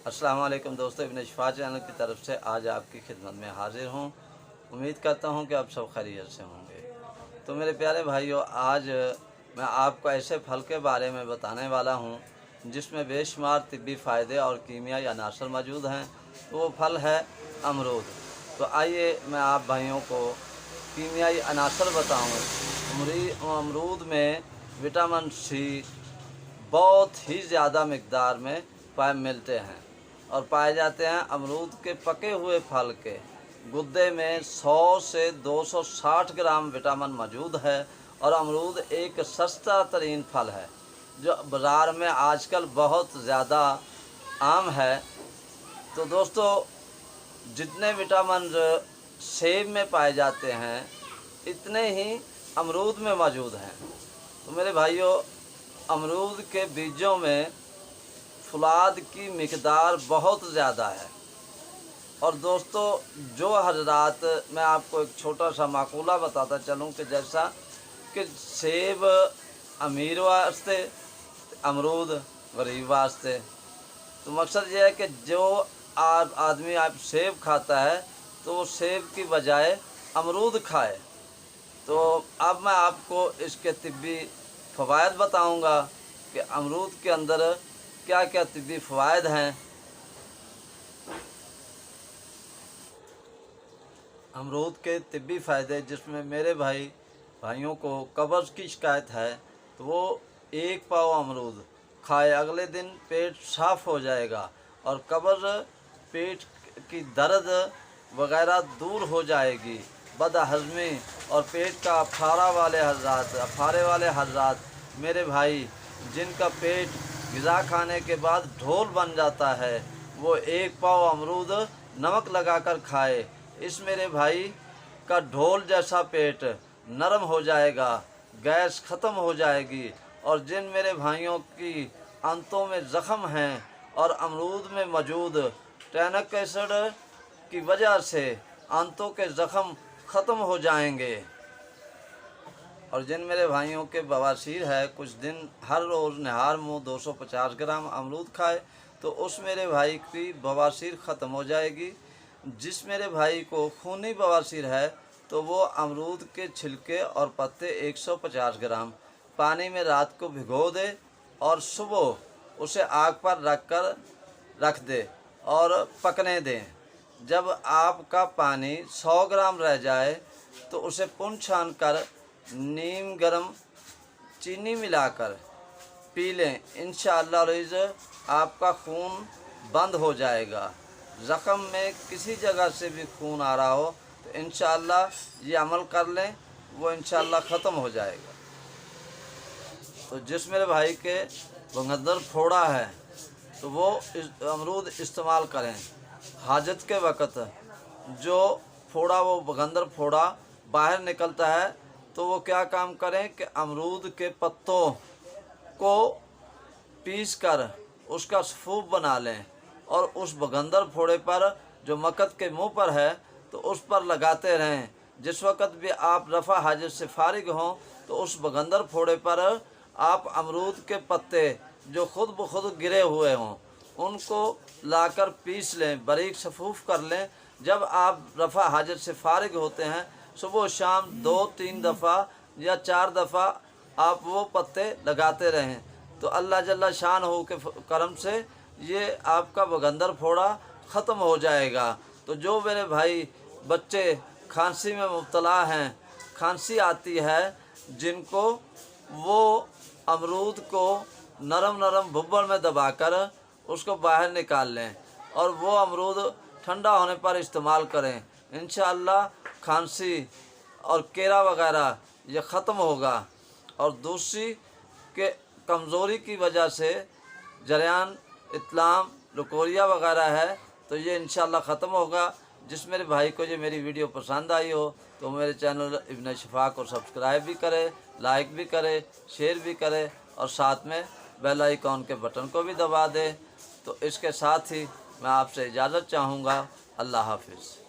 अस्सलाम वालेकुम दोस्तों, इब्न शिफा चैनल की तरफ से आज आपकी खिदमत में हाजिर हूँ। उम्मीद करता हूँ कि आप सब खैरियत से होंगे। तो मेरे प्यारे भाइयों, आज मैं आपको ऐसे फल के बारे में बताने वाला हूँ जिसमें बेशुमार तिब्बी फ़ायदे और कीमियाई अनासर मौजूद हैं। तो वो फल है अमरूद। तो आइए मैं आप भाइयों को कीमियाई अनासर बताऊँ। अमरूद में विटामिन सी बहुत ही ज़्यादा मिकदार में मिलते हैं और पाए जाते हैं। अमरूद के पके हुए फल के गुद्दे में 100 से 260 ग्राम विटामिन मौजूद है और अमरूद एक सस्ता तरीन फल है जो बाज़ार में आजकल बहुत ज़्यादा आम है। तो दोस्तों, जितने विटामिन सेब में पाए जाते हैं इतने ही अमरूद में मौजूद हैं। तो मेरे भाइयों, अमरूद के बीजों में फुलाद की मिकदार बहुत ज़्यादा है। और दोस्तों, जो हजरात, मैं आपको एक छोटा सा माकूला बताता चलूँ कि जैसा कि सेब अमीर वास्ते, अमरूद गरीब वास्ते। तो मकसद ये है कि जो आदमी आप सेब खाता है तो वो सेब की बजाय अमरूद खाए। तो अब मैं आपको इसके तिब्बी फ़वाइद बताऊंगा कि अमरूद के अंदर क्या क्या तिब्बी फ़वाइद हैं। अमरूद के तिब्बी फ़ायदे, जिसमें मेरे भाइयों को कब्ज़ की शिकायत है तो वो एक पाव अमरूद खाए, अगले दिन पेट साफ़ हो जाएगा और कब्ज़, पेट की दर्द वगैरह दूर हो जाएगी। बदहज़मी और पेट का अफारे वाले हज़रात, मेरे भाई जिनका पेट ग़िज़ा खाने के बाद ढोल बन जाता है, वो एक पाव अमरूद नमक लगाकर खाए। इस मेरे भाई का ढोल जैसा पेट नरम हो जाएगा, गैस ख़त्म हो जाएगी। और जिन मेरे भाइयों की आंतों में ज़ख़म हैं और अमरूद में मौजूद टैनिक एसिड की वजह से आंतों के ज़ख़म ख़त्म हो जाएंगे। और जिन मेरे भाइयों के बवासीर है, कुछ दिन हर रोज़ नहार मुँह 250 ग्राम अमरूद खाए तो उस मेरे भाई की बवासीर ख़त्म हो जाएगी। जिस मेरे भाई को खूनी बवासीर है तो वो अमरूद के छिलके और पत्ते 150 ग्राम पानी में रात को भिगो दे और सुबह उसे आग पर रख दे और पकने दें। जब आपका पानी 100 ग्राम रह जाए तो उसे पुन छान कर नीम गर्म चीनी मिलाकर पी लें। इंशाअल्लाह आपका खून बंद हो जाएगा। ज़ख़म में किसी जगह से भी खून आ रहा हो तो इंशाअल्लाह ये अमल कर लें, वो इंशाअल्लाह ख़त्म हो जाएगा। तो जिस मेरे भाई के बगंदर फोड़ा है तो वो अमरूद इस्तेमाल करें। हाजत के वक़्त जो फोड़ा, वो बगंदर फोड़ा बाहर निकलता है तो वो क्या काम करें कि अमरूद के पत्तों को पीस कर उसका सूप बना लें और उस बगंदर फोड़े पर जो मकद के मुंह पर है तो उस पर लगाते रहें। जिस वक़्त भी आप रफ़ा हाजत से फारिग हों तो उस बगंदर फोड़े पर आप अमरूद के पत्ते जो खुद ब खुद गिरे हुए हों उनको लाकर पीस लें, बारीक सफ़ूफ़ कर लें। जब आप रफ़ा हाजत से फारिग होते हैं, सुबह शाम 2-3 दफ़ा या 4 दफ़ा आप वो पत्ते लगाते रहें तो अल्लाह जल्ला शान हो के करम से ये आपका बगंदर फोड़ा ख़त्म हो जाएगा। तो जो मेरे भाई बच्चे खांसी में मुब्तला हैं, खांसी आती है जिनको, वो अमरूद को नरम भुब्बल में दबाकर उसको बाहर निकाल लें और वो अमरूद ठंडा होने पर इस्तेमाल करें। इंशाअल्लाह खांसी और केरा वगैरह ये ख़त्म होगा। और दूसरी के कमज़ोरी की वजह से जरियान इत्लाम लकोरिया वगैरह है तो ये इंशाअल्लाह ख़त्म होगा। जिस मेरे भाई को ये मेरी वीडियो पसंद आई हो तो मेरे चैनल इब्न शिफा को सब्सक्राइब भी करे, लाइक भी करे, शेयर भी करे और साथ में बेल आइकॉन के बटन को भी दबा दे। तो इसके साथ ही मैं आपसे इजाज़त चाहूँगा। अल्लाह हाफिज़।